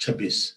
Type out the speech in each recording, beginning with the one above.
26,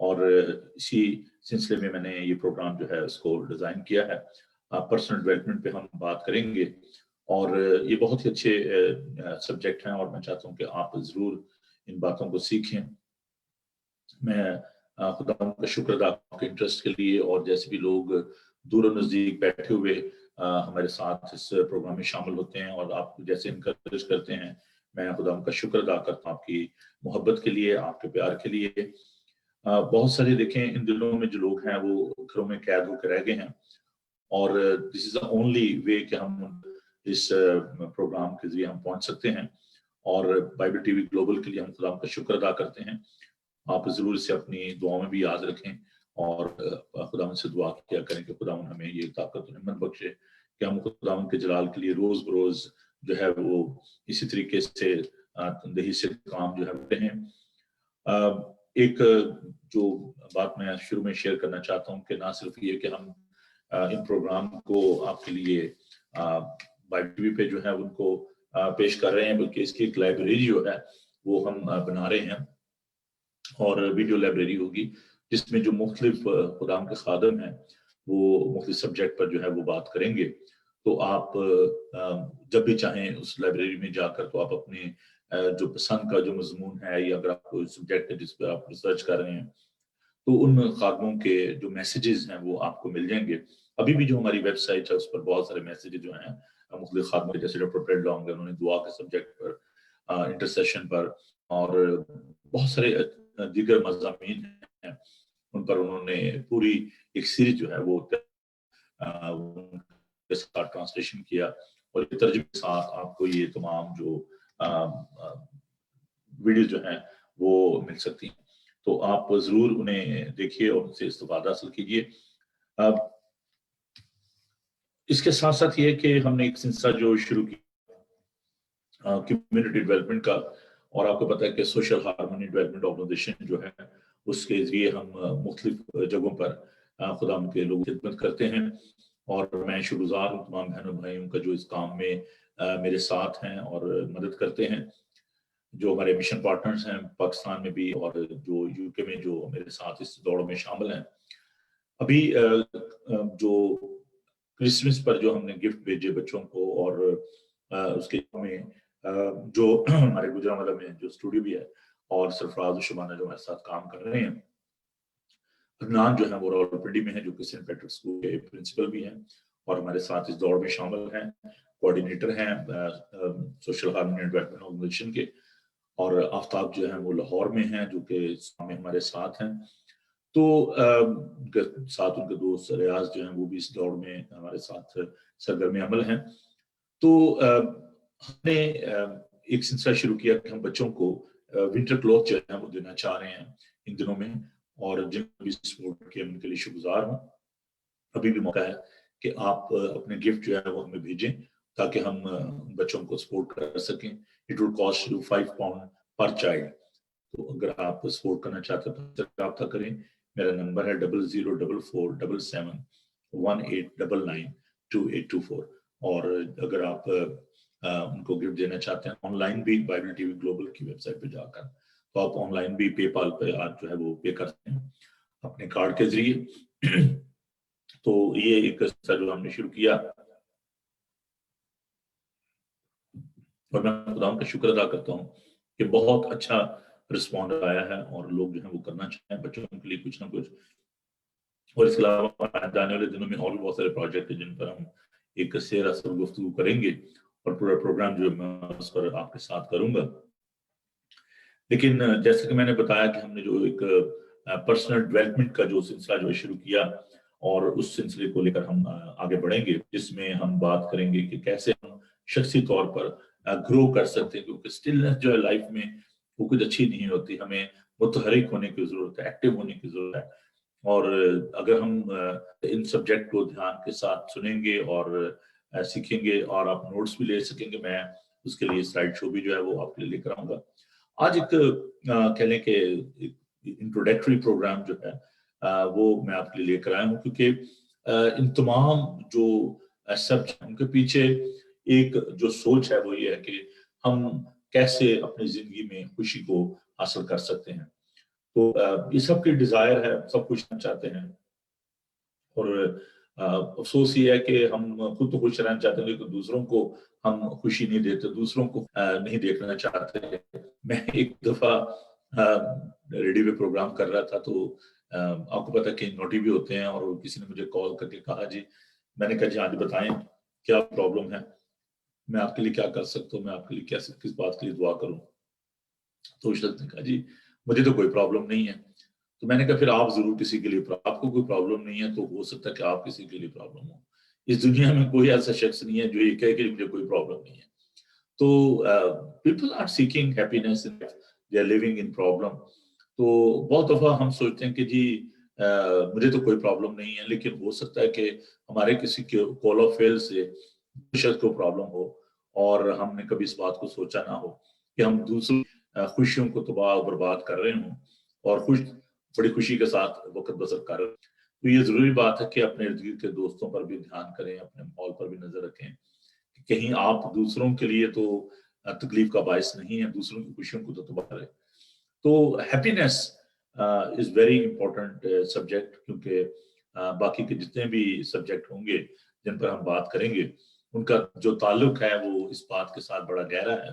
اور اسی سلسلے میں میں نے یہ پروگرام جو ہے اس کو ڈیزائن کیا ہے. پرسنل ڈیولپمنٹ پہ ہم بات کریں گے اور یہ بہت ہی اچھے سبجیکٹ ہیں اور میں چاہتا ہوں کہ آپ ضرور ان باتوں کو سیکھیں. میں خدا کا شکر ادا آپ کے انٹرسٹ کے لیے, اور جیسے بھی لوگ دور و نزدیک بیٹھے ہوئے ہمارے ساتھ اس پروگرام میں شامل ہوتے ہیں اور آپ جیسے انکریج کرتے ہیں, میں خدا کا شکر ادا کرتا ہوں آپ کی محبت کے لیے, آپ کے پیار کے لیے. بہت سارے دیکھیں ان دنوں میں جو لوگ ہیں وہ گھروں میں قید ہو کے رہ گئے ہیں, اور دس از دا اونلی وے کہ ہم اس پروگرام کے ذریعے ہم پہنچ سکتے ہیں. اور بائبل ٹی وی گلوبل کے لیے ہم خدا کا شکر ادا کرتے ہیں. آپ ضرور اسے اپنی دعاؤں میں بھی یاد رکھیں اور خدا سے دعا کیا کریں کہ خدا ہمیں یہ طاقت و ہمت بخشے کہ ہم خدا کے جلال کے لیے روز بروز جو ہے وہ اسی طریقے سے تندہی سے کام جو ہے کرتے ہیں. ایک جو بات میں شروع میں شیئر کرنا چاہتا ہوں کہ نہ صرف یہ کہ ہم ان پروگرام کو آپ کے لیے بائبل ٹی وی پہ جو ہے ان کو پیش کر رہے ہیں, بلکہ اس کی ایک لائبریری جو ہے وہ ہم بنا رہے ہیں, اور ویڈیو لائبریری ہوگی جس میں جو مختلف خدام کے خادم ہیں وہ مختلف سبجیکٹ پر جو ہے وہ بات کریں گے. تو آپ جب بھی چاہیں اس لائبریری میں جا کر تو آپ اپنے جو پسند کا جو مضمون ہے یا اگر آپ کوئی سبجیکٹ ہے جس پہ آپ ریسرچ کر رہے ہیں تو ان خادموں کے جو میسیجز ہیں وہ آپ کو مل جائیں گے. ابھی بھی جو ہماری ویب سائٹ ہے اس پر بہت سارے میسیجز جو ہیں مختلف خادموں کے, جیسے ڈاکٹر پریڈ لانگ ہے, انہوں نے دعا کے سبجیکٹ پر, انٹرسیشن پر, اور بہت سارے دیگر مضامین ہیں ان پر انہوں نے پوری ایک سیریز جو ہے وہ ٹرانسلیشن کیا, اور ترجمے کے ساتھ آپ کو یہ تمام جو ویڈیو جو ہیں وہ مل سکتی ہیں. تو آپ ضرور انہیں دیکھیے اور ان سے استفادہ حاصل کیجیے. اب اس کے ساتھ ساتھ یہ کہ ہم نے ایک سلسلہ جو شروع کیا کمیونٹی ڈیولپمنٹ کا, اور آپ کو پتہ ہے کہ سوشل ہارمونی ڈیولپمنٹ آرگنائزیشن جو ہے اس کے ذریعے ہم مختلف جگہوں پر خدا کے لوگ خدمت کرتے ہیں, اور میں شکرگزار ہوں تمام بہنوں بھائیوں کا جو اس کام میں میرے ساتھ ہیں اور مدد کرتے ہیں, جو ہمارے مشن پارٹنرز ہیں پاکستان میں بھی اور جو یو کے میں جو میرے ساتھ اس دوڑ میں شامل ہیں. ابھی جو کرسمس پر جو ہم نے گفٹ بھیجے بچوں کو, اور اس کے میں جو ہمارے گجرانوالہ میں جو اسٹوڈیو بھی ہے اور سرفراز و شبانہ جو ہمارے ساتھ کام کر رہے ہیں, عدنان جو ہے وہ راولپنڈی میں ہے جو کہ سینٹ پیٹرک اسکول کے پرنسپل بھی ہیں اور ہمارے ساتھ اس دوڑ میں شامل ہیں, کوآرڈینیٹر ہیں سوشل ہارمونی ڈیولپمنٹ آرگنائزیشن کے, اور آفتاب جو ہیں وہ لاہور میں ہیں جو کہ ہمارے ساتھ ہیں. تو ساتھ ان کے دوست ریاض جو ہیں وہ بھی اس دوڑ میں ہمارے ساتھ سرگرم عمل ہیں. تو ہم نے ایک سلسلہ شروع کیا کہ ہم بچوں کو ونٹر کلوتھ جو ہے وہ دینا چاہ رہے ہیں ان دنوں میں, اور جن بھی سپورٹ کیا ان کے لیے شکرگزار ہوں. ابھی بھی موقع ہے کہ آپ اپنے گفٹ جو ہے وہ ہمیں بھیجیں تاکہ ہم بچوں کو سپورٹ کر سکیں. It will cost you £5 per child. تو اگر آپ سپورٹ کرنا چاہتے ہیں تو رابطہ کریں. میرا نمبر ہے 00447718992824. اور اگر آپ ان کو گفٹ دینا چاہتے ہیں آن لائن بھی بائبل ٹی وی گلوبل کی ویب سائٹ پہ جا کر, تو آپ آن لائن بھی پے پال پہ جو ہے وہ پے کرتے ہیں اپنے کارڈ کے ذریعے. تو یہ ایک قصہ جو ہم نے شروع کیا, اور میں خدا کا شکر ادا کرتا ہوں کہ بہت اچھا رسپونڈ آیا ہے اور لوگ جو ہیں وہ کرنا چاہیں بچوں کے لیے کچھ نہ کچھ. اور اس کے علاوہ جانے والے دنوں میں اور بھی بہت سارے پروجیکٹ ہیں جن پر ہم ایک سیر اثر گفتگو کریں گے, اور پورا پروگرام جو میں اس پر آپ کے ساتھ کروں گا. لیکن جیسے کہ میں نے بتایا کہ ہم نے جو ایک پرسنل ڈیولپمنٹ کا جو سلسلہ جو شروع کیا, اور اس سلسلے کو لے کر ہم آگے بڑھیں گے, جس میں ہم بات کریں گے کہ کیسے ہم شخصی طور پر گرو کر سکتے ہیں, کیونکہ اسٹلنس جو ہے لائف میں وہ کچھ اچھی نہیں ہوتی. ہمیں متحرک ہونے کی ضرورت ہے, ایکٹیو ہونے کی ضرورت ہے. اور اگر ہم ان سبجیکٹ کو دھیان کے ساتھ سنیں گے اور سیکھیں گے اور آپ نوٹس بھی لے سکیں گے, میں اس کے لیے سلائیڈ شو بھی جو ہے وہ آپ کے لیے لے کر آؤں گا. آج ایک کہہ لیں کہ انٹروڈکٹری پروگرام جو ہے وہ میں آپ کے لیے لے کر آیا ہوں, کیونکہ ان تمام جو سبجیکٹ ان کے پیچھے ایک جو سوچ ہے وہ یہ ہے کہ ہم کیسے اپنی زندگی میں خوشی کو حاصل کر سکتے ہیں. تو یہ سب کی ڈیزائر ہے، سب خوش رہنا چاہتے ہیں، اور افسوس یہ ہے کہ ہم خود تو خوش رہنا چاہتے ہیں لیکن دوسروں کو ہم خوشی نہیں دیتے، دوسروں کو نہیں دیکھنا چاہتے۔ میں ایک دفعہ ریڈیو پہ پروگرام کر رہا تھا، تو آپ کو پتا کہ نوٹی بھی ہوتے ہیں، اور کسی نے مجھے کال کر کے کہا جی، میں نے کہا جی آج بتائیں کیا پرابلم ہے، میں آپ کے لیے کیا کر سکتا ہوں، میں آپ کے لیے کس بات کے لیے دعا کروں؟ تو اس شخص نے کہا جی مجھے تو کوئی پرابلم نہیں ہے۔ تو میں نے کہا پھر آپ ضرور کسی کے لیے، آپ کو کوئی پرابلم نہیں ہے تو ہو سکتا ہے کہ آپ کسی کے لیے پرابلم ہو۔ اس دنیا میں کوئی ایسا شخص نہیں ہے جو یہ کہے کہ مجھے کوئی پرابلم نہیں ہے۔ تو people are seeking happiness, they are living in problem. تو بہت دفعہ ہم سوچتے ہیں کہ جی مجھے تو کوئی پرابلم نہیں ہے، لیکن ہو سکتا ہے کہ ہمارے کسی کال آف فیل سے شخص کو پرابلم ہو، اور ہم نے کبھی اس بات کو سوچا نہ ہو کہ ہم دوسری خوشیوں کو تباہ و برباد کر رہے ہوں اور بڑی خوشی کے ساتھ وقت بسر کر رہے ہیں۔ تو یہ ضروری بات ہے کہ اپنے ارد گرد کے دوستوں پر بھی دھیان کریں، اپنے ماحول پر بھی نظر رکھیں، کہیں آپ دوسروں کے لیے تو تکلیف کا باعث نہیں ہے، دوسروں کی خوشیوں کو تو تباہ کریں۔ تو happiness is very important subject, کیونکہ باقی کے جتنے بھی سبجیکٹ ہوں گے جن پر ہم بات کریں گے ان کا جو تعلق ہے وہ اس بات کے ساتھ بڑا گہرا ہے۔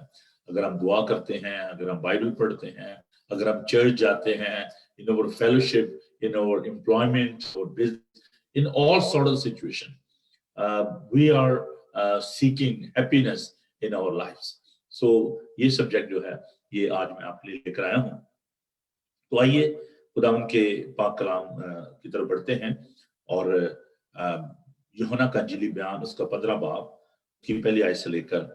اگر ہم دعا کرتے ہیں، اگر ہم بائبل پڑھتے ہیں، اگر ہم چرچ جاتے ہیں، in our fellowship, in our employment or business, in all sort of situation, we are seeking happiness in our lives. So یہ سبجیکٹ جو ہے یہ آج میں آپ کے لیے لے کر آیا ہوں۔ تو آئیے خداوند کے پاک کلام کی طرف بڑھتے ہیں، اور یوحنا کا انجیلی بیان اس کا 15 باب کی پہلی آیت سے لے کر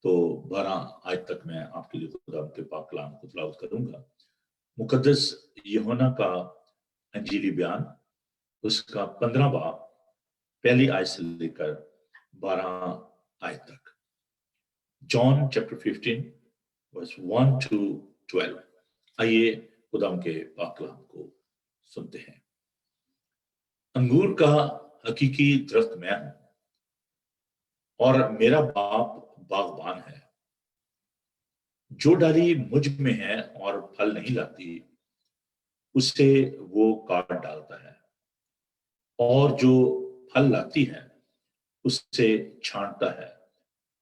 تو 12 آیت تک میں آپ کے لیے خداوند کے پاک کلام کو تلاوت کروں گا۔ مقدس یوحنا کا انجیلی بیان اس کا 15 باب پہلی آیت سے لے کر 12 آیت تک۔ John chapter 15 verse 1 to 12۔ آئیے خداوند کے پاک کلام کو سنتے ہیں۔ انگور کا حقیقی درخت میں ہوں اور میرا باپ باغبان ہے۔ جو ڈالی مجھ میں ہے اور پھل نہیں لاتی اسے وہ کاٹ ڈالتا ہے، اور جو پھل لاتی ہے اس سے چھانٹتا ہے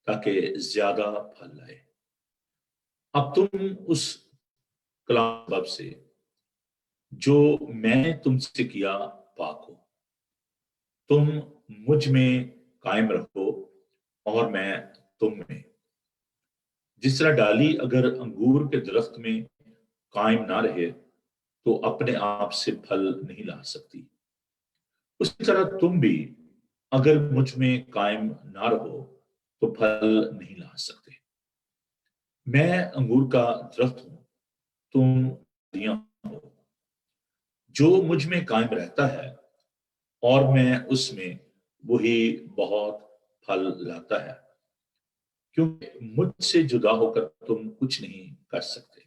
تاکہ زیادہ پھل لائے۔ اب تم اس کلام باب سے جو میں نے تم سے کیا پاک ہو۔ تم مجھ میں قائم رہو اور میں تم میں۔ جس طرح ڈالی اگر انگور کے درخت میں قائم نہ رہے تو اپنے آپ سے پھل نہیں لا سکتی، اسی طرح تم بھی اگر مجھ میں قائم نہ رہو تو پھل نہیں لا سکتے۔ میں انگور کا درخت ہوں، تم کلیاں ہو۔ جو مجھ میں قائم رہتا ہے اور میں اس میں، وہی بہت پھل لاتا ہے، کیونکہ مجھ سے جدا ہو کر تم کچھ نہیں کر سکتے۔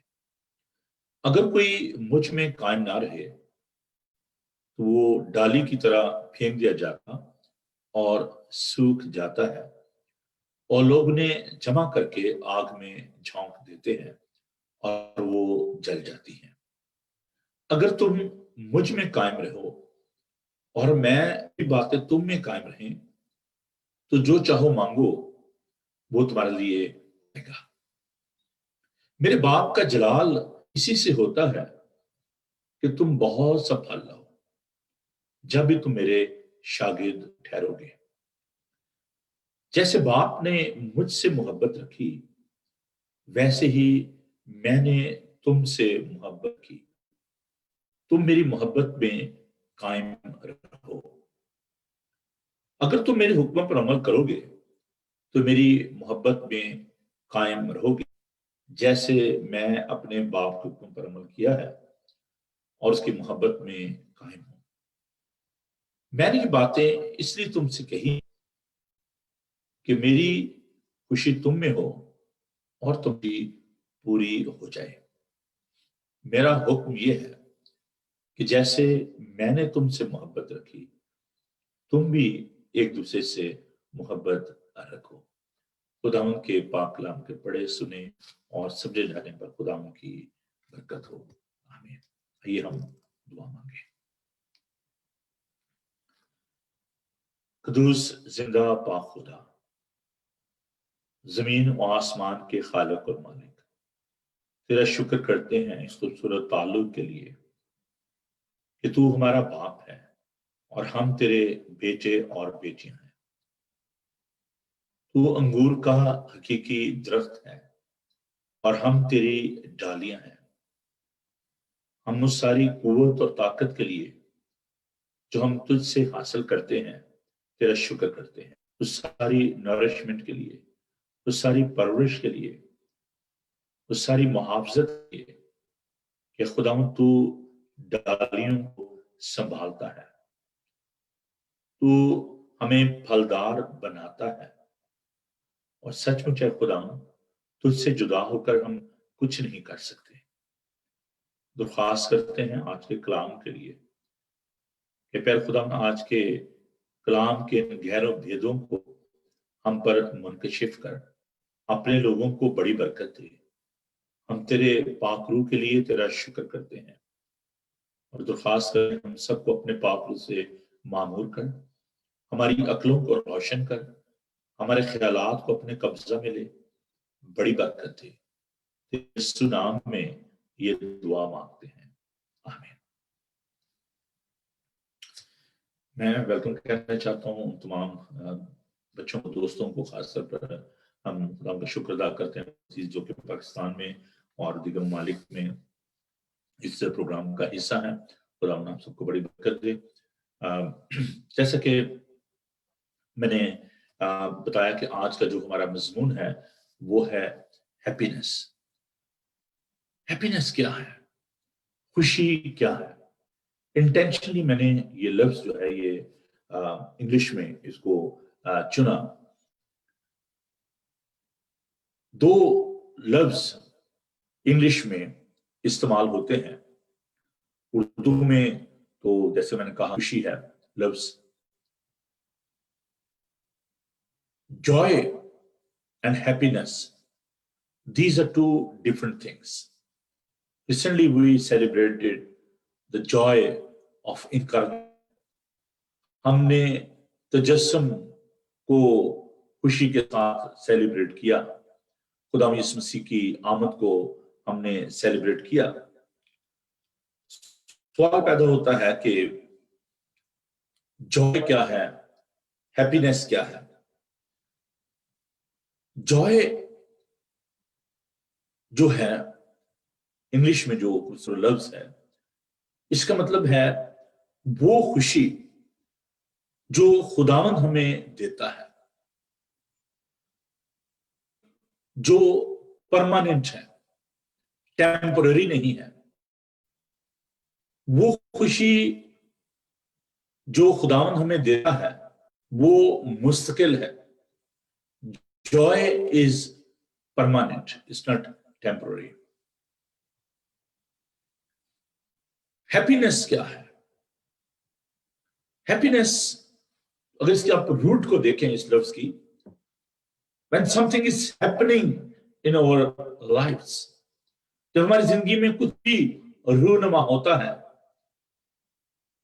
اگر کوئی مجھ میں قائم نہ رہے تو وہ ڈالی کی طرح پھینک دیا جاتا اور سوکھ جاتا ہے، اور لوگ انہیں جمع کر کے آگ میں جھونک دیتے ہیں اور وہ جل جاتی ہیں۔ اگر تم مجھ میں قائم رہو اور میں بھی باتیں تم میں قائم رہیں تو جو چاہو مانگو وہ تمہارے لیے ہوگا گا۔ میرے باپ کا جلال اسی سے ہوتا ہے کہ تم بہت سا پھل لاؤ، جب بھی تم میرے شاگرد ٹھہرو گے۔ جیسے باپ نے مجھ سے محبت رکھی ویسے ہی میں نے تم سے محبت کی، تم میری محبت میں قائم رہو۔ اگر تم میرے حکموں پر عمل کرو گے تو میری محبت میں قائم رہو گے، جیسے میں اپنے باپ کے حکم پر عمل کیا ہے اور اس کی محبت میں قائم ہوں۔ میں نے یہ باتیں اس لیے تم سے کہی کہ میری خوشی تم میں ہو اور تم بھی پوری ہو جائے۔ میرا حکم یہ ہے کہ جیسے میں نے تم سے محبت رکھی تم بھی ایک دوسرے سے محبت رکھو۔ خداوند کے پاک کلام کے پڑھے سنے اور سمجھے جانے پر خداوند کی برکت ہو، آمین۔ آئیے ہم دعا مانگیں۔ قدوس زندہ پاک خدا، زمین و آسمان کے خالق اور مالک، تیرا شکر کرتے ہیں اس خوبصورت تعلق کے لیے کہ تو ہمارا باپ ہے اور ہم تیرے بیٹے اور بیٹیاں ہیں۔ تو انگور کا حقیقی درخت ہے اور ہم تیری ڈالیاں ہیں۔ ہم اس ساری قوت اور طاقت کے لیے جو ہم تجھ سے حاصل کرتے ہیں تیرا شکر کرتے ہیں، اس ساری نورشمنٹ کے لیے، اس ساری پرورش کے لیے، اس ساری محافظت کے لیے کہ خداوند تو ڈالیوں کو سنبھالتا ہے، تو ہمیں پھلدار بناتا ہے، اور سچ مچ ہے خداوند تجھ سے جدا ہو کر ہم کچھ نہیں کر سکتے۔ درخواست کرتے ہیں آج کے کلام کے لیے کہ پیر خداوند آج کے کلام کے گہروں بھیدوں کو ہم پر منکشف کر، اپنے لوگوں کو بڑی برکت دے۔ ہم تیرے پاک روح کے لیے تیرا شکر کرتے ہیں اور درخواست کریں ہم سب کو اپنے پاک روح سے معمور کر، ہماری عقلوں کو روشن کر، ہمارے خیالات کو اپنے قبضہ میں لے، بڑی برکت دے۔ یسوع نام میں یہ دعا مانگتے ہیں، آمین۔ میں ویلکم کہنا چاہتا ہوں تمام بچوں کو، دوستوں کو، خاص طور پر ہم خدا کا شکر ادا کرتے ہیں جو کہ پاکستان میں اور دیگر ممالک میں اس پروگرام کا حصہ ہیں۔ خدا ہم سب کو بڑی برکت دے۔ جیسا کہ میں نے بتایا کہ آج کا جو ہمارا مضمون ہے وہ ہے ہیپینس۔ ہیپینس کیا ہے؟ خوشی کیا ہے؟ انٹینشنلی میں نے یہ لفظ جو ہے یہ انگلش میں اس کو چنا۔ دو لفظ انگلش میں استعمال ہوتے ہیں، اردو میں تو جیسے میں نے کہا خوشی ہے لفظ، joy and happiness, these are two different things. Recently we celebrated the joy of incarnation. ہم نے تجسم کو خوشی کے ساتھ سیلیبریٹ کیا، خدا یسوع مسیح کی آمد کو ہم نے سیلیبریٹ کیا۔ سوال پیدا ہوتا ہے کہ جوائے کیا ہے، ہیپینس کیا ہے؟ جوائے جو ہے انگلش میں جو لفظ ہے اس کا مطلب ہے وہ خوشی جو خداوند ہمیں دیتا ہے، جو پرماننٹ ہے، ٹیمپرری نہیں ہے۔ وہ خوشی جو خداوند ہمیں دیتا ہے وہ مستقل ہے۔ Joy is permanent, it's not temporary. Happiness کیا ہے؟ Happiness اگر اس کی آپ روٹ کو دیکھیں اس لفظ کی، when something is happening in our lives، جب ہماری زندگی میں کچھ بھی رونما ہوتا ہے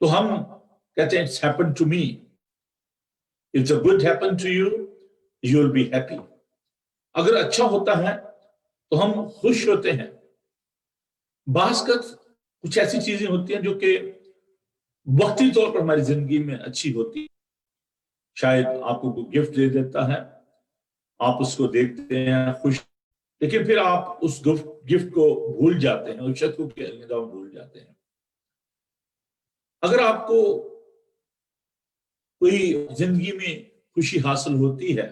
تو ہم کہتے ہیں it's happened to me. If the good happened to you, you will be happy. اگر اچھا ہوتا ہے تو ہم خوش ہوتے ہیں۔ بعض کا کچھ ایسی چیزیں ہوتی ہیں جو کہ وقتی طور پر ہماری زندگی میں اچھی ہوتی ہیں، شاید آپ کو کوئی گفٹ دے دیتا ہے، آپ اس کو دیکھتے ہیں خوش، لیکن پھر آپ اس گفٹ کو بھول جاتے ہیں، اس شخص کو بھول جاتے ہیں۔ اگر آپ کو کوئی زندگی میں خوشی حاصل ہوتی ہے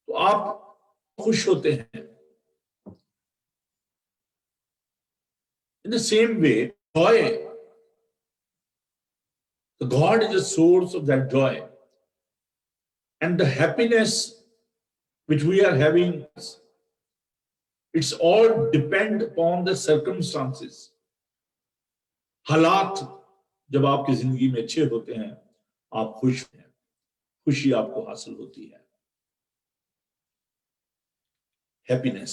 تو آپ خوش ہوتے ہیں۔ In the same way, joy, God is the source of that joy, and the happiness which we are having, it's all depend upon the circumstances. حالات جب آپ کی زندگی میں اچھے ہوتے ہیں آپ خوش ہیں، خوشی آپ کو حاصل ہوتی ہے۔ Happiness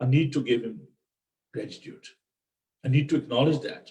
I need to give him gratitude. I need to acknowledge that.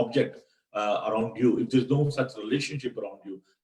object around you, if there is no such relationship around you,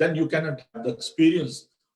then you cannot have the experience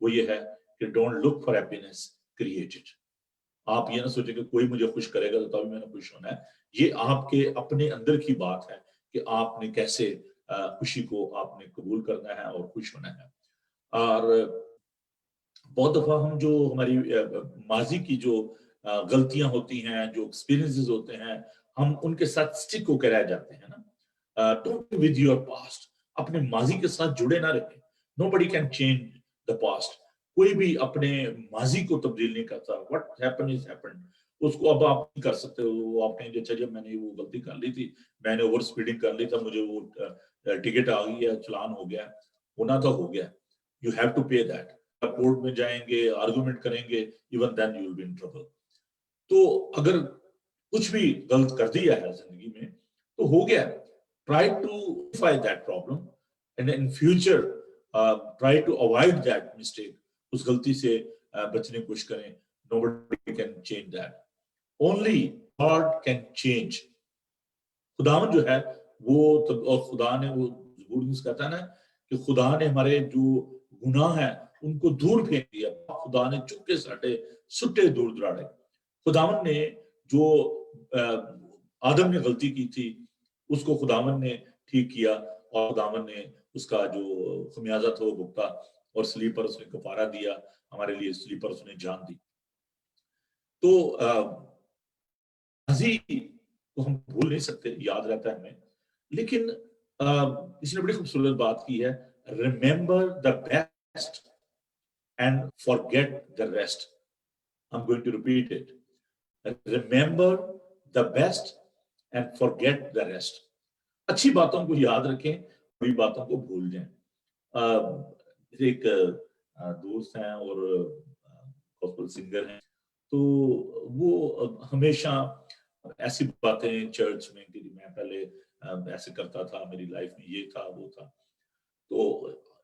وہ یہ ہے کہ don't look for happiness, create it. آپ یہ نہ سوچیں کہ کوئی مجھے خوش کرے گا تو تبھی میں نے خوش ہونا ہے. یہ آپ کے اپنے اندر کی بات ہے کہ آپ نے کیسے خوشی کو آپ نے قبول کرنا ہے اور خوش ہونا ہے. اور بہت دفعہ ہم جو ہماری ماضی کی جو غلطیاں ہوتی ہیں، جو ایکسپیرینسز ہوتے ہیں، ہم ان کے ساتھ سٹک ہو کے رہ جاتے ہیں نا. ڈونٹ ود یور پاسٹ، اپنے ماضی کے ساتھ جڑے نہ رہیں. Nobody can change the past. کوئی بھی اپنے ماضی کو تبدیل نہیں کرتا. What happen is happen. اس کو اب آپ نہیں کر سکتے. وہ آپ نے اچھا جب میں نے وہ غلطی کر لی تھی، میں نے اوور اسپیڈنگ کر لی تھا، مجھے وہ ٹکٹ آ گئی ہے، چلان ہو گیا، ہونا تو ہو گیا. You have to pay that. Court میں جائیں گے، آرگومنٹ کریں گے، even then you will be in trouble. تو اگر کچھ بھی غلط کر دیا ہے زندگی میں تو ہو گیا. Try to fight that problem and in future try to avoid that mistake. اس غلطی سے بچنے کی کوشش کریں. nobody can change that. only God can change. خداوند جو ہے وہ، اور خدا نے، وہ زبور میں کہتا ہے نا کہ خدا نے ہمارے جو گناہ ہیں ان کو دور پھینک دیا. خدا نے چکے ساٹے سٹے دور دراڑے. خداوند نے جو آدم نے غلطی کی تھی اس کو خداوند نے ٹھیک کیا، اور خداوند نے اس کا جو خمیازہ تھا وہ بھگتا، اور صلیب پر اس نے کفارہ دیا ہمارے لیے. صلیب پر اس نے جان دی. تو ماضی کو ہم بھول نہیں سکتے، یاد رہتا ہے ہمیں. لیکن اس نے بڑی خوبصورت بات کی ہے، remember the best and forget the rest. I'm going to repeat it. Remember the best and forget the rest. اچھی باتوں کو یاد رکھیں، بری باتوں کو بھول جائیں. ایک دوست ہیں اور گوسپل سنگر ہیں، تو وہ ہمیشہ ایسی باتیں چرچ میں کہ میں پہلے ایسے کرتا تھا، میری لائف میں یہ تھا وہ تھا. تو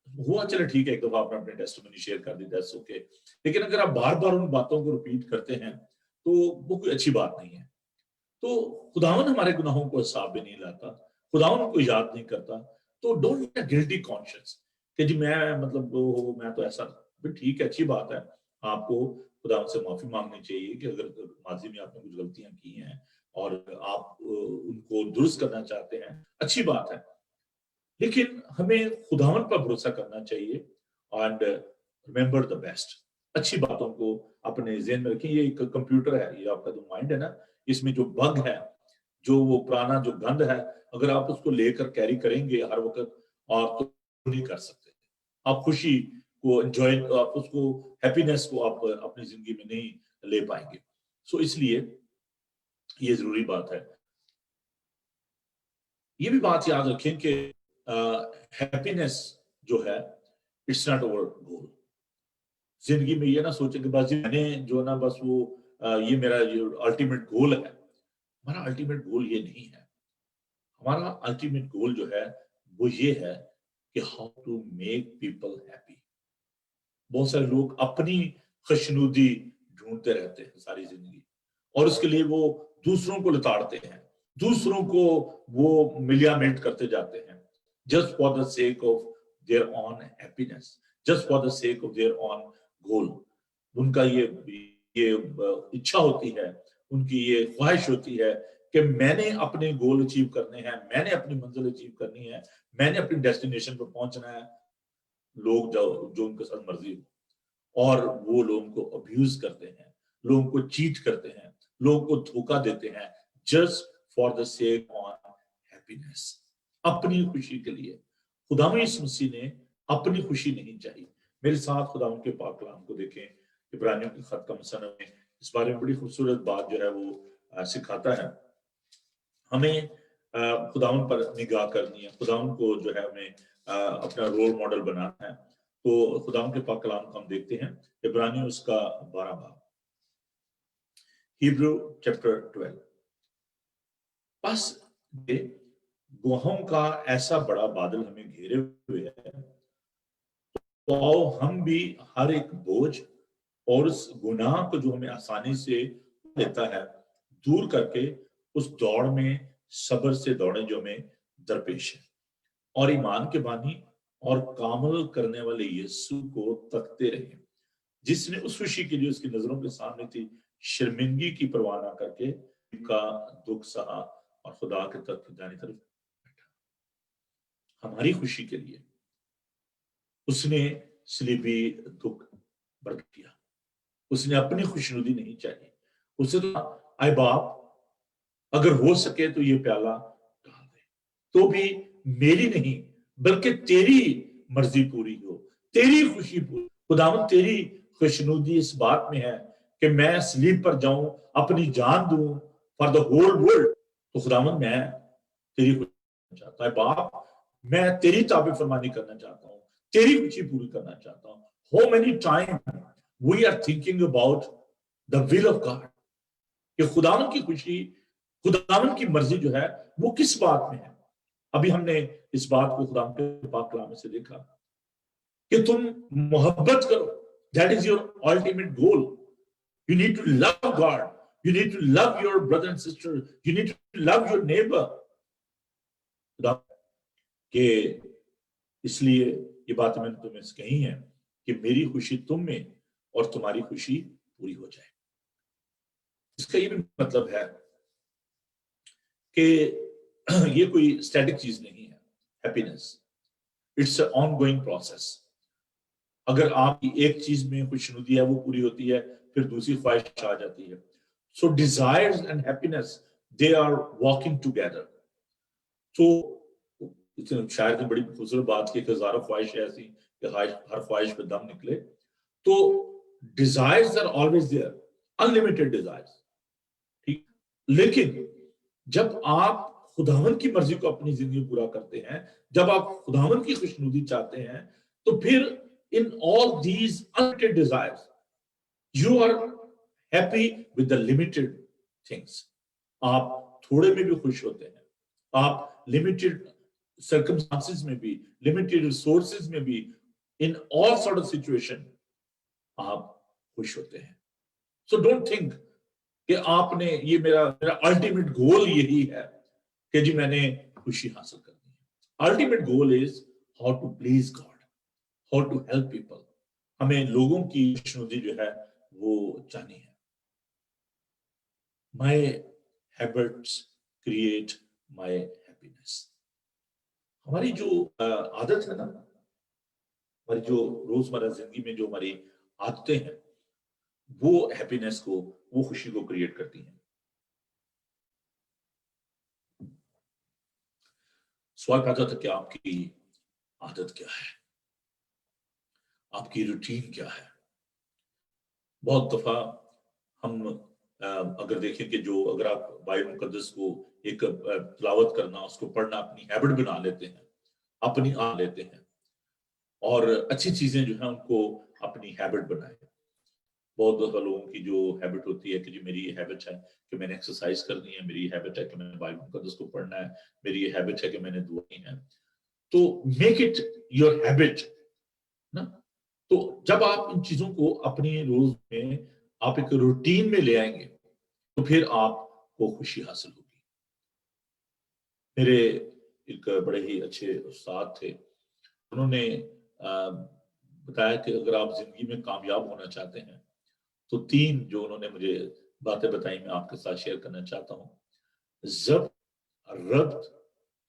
ہوا چلے ٹھیک ہے، ایک دفعہ آپ نے اپنے ٹیسٹیمونی شیئر کر دی، دیٹس اوکے. لیکن اگر آپ بار بار ان باتوں کو ریپیٹ کرتے ہیں تو وہ کوئی اچھی بات نہیں ہے. تو خداوند ہمارے گناہوں کو حساب بھی نہیں لاتا، خداوند کو یاد نہیں کرتا. تو ڈونٹ گلٹی کانشیس کہ جی میں مطلب میں تو ایسا. ٹھیک ہے، اچھی بات ہے، آپ کو خداوند سے معافی مانگنی چاہیے کہ اگر ماضی میں آپ نے کچھ غلطیاں کی ہیں اور آپ ان کو درست کرنا چاہتے ہیں، اچھی بات ہے. لیکن ہمیں خداوند پر بھروسہ کرنا چاہیے. And remember the best. اچھی باتوں کو اپنے ذہن میں رکھیں. یہ ایک کمپیوٹر ہے، یہ آپ کا جو مائنڈ ہے نا، اس میں جو بگ ہے، جو وہ پرانا جو گند ہے، اگر آپ اس کو لے کر کیری کریں گے ہر وقت، آپ تو نہیں کر سکتے. آپ خوشی کو انجوائے، آپ اس کو ہیپینس کو آپ اپنی زندگی میں نہیں لے پائیں گے. سو اس لیے یہ ضروری بات ہے. یہ بھی بات یاد رکھیں کہ ہیپینس جو ہے اٹس ناٹ اوور گول. زندگی میں یہ نہ سوچیں کہ بس میں نے جو نا بس وہ یہ میرا الٹیمیٹ گول ہے. ہمارا الٹیمیٹ گول یہ نہیں ہے. ہمارا الٹیمیٹ گول جو ہے وہ یہ ہے کہ how to make people happy. بہت سارے لوگ اپنی خوشنودی ڈھونڈتے رہتے ہیں ساری زندگی، اور اس کے لیے وہ دوسروں کو لتاڑتے ہیں، دوسروں کو وہ ملیامنٹ کرتے جاتے ہیں just for the sake of their own happiness, just for the sake of their own goal. ان کا یہ اچھا ہوتی ہے، ان کی یہ خواہش ہوتی ہے کہ میں نے اپنے گول اچیو کرنے ہیں، میں نے اپنی منزل اچیو کرنی ہے، میں نے اپنی ڈیسٹینیشن پر پہنچنا ہے. لوگ جو ان کے ساتھ مرضی ہو، اور وہ لوگوں کو ابیوز کرتے ہیں، لوگوں کو چیٹ کرتے ہیں، لوگوں کو دھوکہ دیتے ہیں just for the sake of happiness. اپنی خوشی کے لیے. خداوند یسوع مسیح نے اپنی خوشی نہیں چاہی. میرے ساتھ خداوند کے پاک کلام کو دیکھیں. عبرانیوں کے خط کا مصنف میں اس بارے میں بڑی خوبصورت بات جو ہے وہ سکھاتا ہے. ہمیں خداوند پر نگاہ کرنی ہے، خداوند کو جو ہے ہمیں اپنا رول ماڈل بنانا ہے. تو خداوند کے پاک کلام کو ہم دیکھتے ہیں. عبرانیوں اس کا 12 باب، ہیبرو چیپٹر 12. بس گواہوں کا ایسا بڑا بادل ہمیں گھیرے ہوئے ہے، تو آؤ ہم بھی ہر ایک بوجھ اور اس گناہ کو جو ہمیں آسانی سے لیتا ہے دور کر کے اس دوڑ میں صبر سے دوڑیں جو ہمیں درپیش ہے، اور ایمان کے بانی اور کامل کرنے والے یسوع کو تکتے رہیں، جس نے اس خوشی کے لیے اس کی نظروں کے سامنے تھی شرمندگی کی پرواہ نہ کر کے ان کا دکھ سہا اور خدا کے تخت کی دائیں طرف بیٹھا۔ ہماری خوشی کے لیے اس نے صلیبی دکھ برداشت کیا، اس نے اپنی خوشنودی نہیں چاہی، اسے تو اے باپ اگر ہو سکے تو یہ پیالہ ڈال دے، تو بھی میری نہیں بلکہ تیری مرضی پوری ہو، تیری خوشی پوری۔ خداوند تیری خوشنودی اس بات میں ہے کہ میں صلیب پر جاؤں، اپنی جان دوں فار دا ہول ورلڈ، تو خداوند میں تیری خوشی کرنا چاہتا ہوں، باپ میں تیری تابع فرمانی کرنا چاہتا ہوں، تیری خوشی پوری کرنا چاہتا ہوں۔ How many times we are thinking about the will of God، کہ خداوند کی خوشی، خداوند کی مرضی جو ہے وہ کس بات میں ہے۔ ابھی ہم نے اس بات کو خداوند کے پاک کلام میں سے دیکھا کہ تم محبت کرو، that is your ultimate goal. You need to love God, you need to love your brother and sister, you need to love your neighbor. کہ اس لیے یہ بات میں نے تمہیں سے کہی ہے کہ میری خوشی تم میں اور تمہاری خوشی پوری ہو جائے۔ اس کا یہ بھی مطلب ہے کہ یہ کوئی اسٹیٹک چیز نہیں ہے، happiness it's a ongoing process. اگر آپ کی ایک چیز میں خوشنودی ہے وہ پوری ہوتی ہے، پھر دوسری خواہش آ جاتی ہے۔ So desires and happiness they are walking together. تو شاعر نے بڑی خوبصورت بات کی کہ ہزاروں خواہش ایسی کہ ہر خواہش پہ دم نکلے۔ تو desires are always there, unlimited desires, ٹھیک۔ لیکن جب آپ خداوند کی مرضی کو اپنی زندگی میں پورا کرتے ہیں، جب آپ خداوند کی خوشنودی چاہتے ہیں، تو پھر in all these unlimited desires you are happy with the limited things۔ آپ تھوڑے میں بھی خوش ہوتے ہیں، آپ limited circumstances میں بھی، limited resources میں بھی، in all sort of situation آپ خوش ہوتے ہیں۔ so don't think کہ آپ نے یہ میرا ultimate goal یہی ہے کہ جی میں نے خوشی حاصل کرنی ہے۔ ultimate goal is how to please God، how to help people۔ ہمیں لوگوں کی خوشنودی جو ہے وہ چاہنی ہے۔ My habits create my happiness۔ ہماری جو عادت ہے نا، ہماری جو روزمرہ زندگی میں جو ہماری عادتیں ہیں، وہ ہیپینس کو، وہ خوشی کو کریٹ کرتی ہیں۔ سوال پیدا تھا کہ آپ کی عادت کیا ہے، آپ کی روٹین کیا ہے۔ بہت دفعہ ہم اگر دیکھیں کہ جو اگر آپ بائبل مقدس کو ایک تلاوت کرنا، اس کو پڑھنا اپنی ہیبٹ بنا لیتے ہیں، اپنی عادت لیتے ہیں، اور اچھی چیزیں جو ہیں ان کو اپنی ہیبٹ بنائیں۔ بہت دفعہ لوگوں کی جو ہیبٹ ہوتی ہے کہ جی میری یہ ہیبٹ ہے کہ میں نے ایکسرسائز کرنی ہے، میری یہ ہیبٹ ہے کہ میں نے بائبل مقدس کو پڑھنا ہے، میری یہ ہیبٹ ہے کہ میں نے دعائیں ہیں۔ تو میک اٹ یور ہیبٹ نا۔ تو جب آپ ان چیزوں کو اپنی روز میں آپ ایک روٹین میں لے آئیں گے تو پھر آپ کو خوشی حاصل ہوگی۔ میرے ایک بڑے ہی اچھے استاد تھے، انہوں نے بتایا کہ اگر آپ زندگی میں کامیاب ہونا چاہتے ہیں تو 3 جو انہوں نے مجھے باتیں بتائی میں آپ کے ساتھ شیئر کرنا چاہتا ہوں۔ ضبط، ربط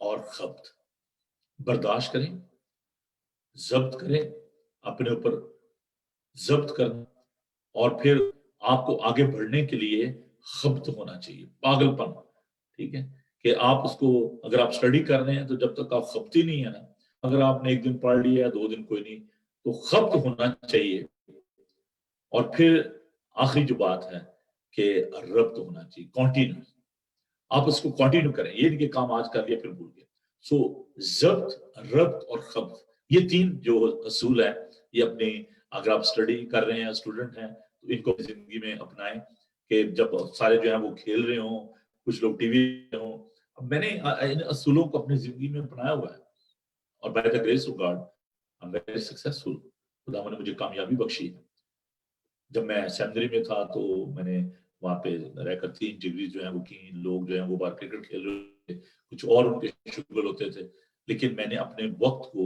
اور خبط۔ برداشت کریں، ضبط کریں، اپنے اوپر ضبط کرنا، اور پھر آپ کو آگے بڑھنے کے لیے خبط ہونا چاہیے، پاگل پن، ٹھیک ہے، کہ آپ اس کو اگر آپ سٹڈی کر رہے ہیں تو جب تک آپ خبطی نہیں ہے نا، اگر آپ نے 1 دن پڑھ لیا ہے 2 دن کوئی نہیں، تو خبط ہونا چاہیے۔ اور پھر آخری جو بات ہے کہ ربط ہونا چاہیے، کنٹینیو، آپ اس کو کنٹینیو کریں، یہ نہیں کہ کام آج کر لیا پھر بھول گئے۔ سو ضبط، ربط اور خبط، یہ 3 جو اصول ہے، یہ اپنی اگر آپ سٹڈی کر رہے ہیں، اسٹوڈنٹ ہیں، تو ان کو زندگی میں اپنائیں کہ جب سارے جو ہیں وہ کھیل رہے ہوں، کچھ لوگ ٹی وی میں ہوں۔ میں نے ان اصولوں کو اپنی زندگی میں اپنایا ہوا ہے، اور by the grace of God I am very successful. خدا نے مجھے کامیابی بخشی ہے۔ جب میں سیکنڈری میں تھا تو میں نے وہاں پہ رہ کر 3 ڈگری جو ہیں وہ کی، لوگ جو ہیں وہ باہر کرکٹ کھیل رہے تھے، کچھ اور ان کے شغل ہوتے تھے، لیکن میں نے اپنے وقت کو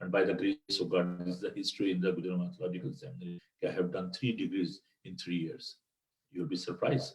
And by the grace of God, this is the history in the Gujarat Theological Seminary. I have done 3 degrees in 3 years. You'll be surprised.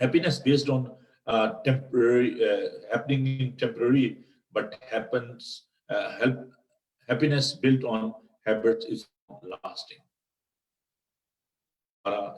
Happiness based on temporary happening in temporary, but happiness built on habits is lasting.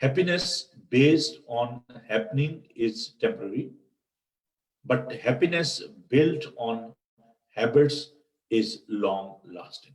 Happiness based on happening is temporary, but happiness built on habits is long lasting.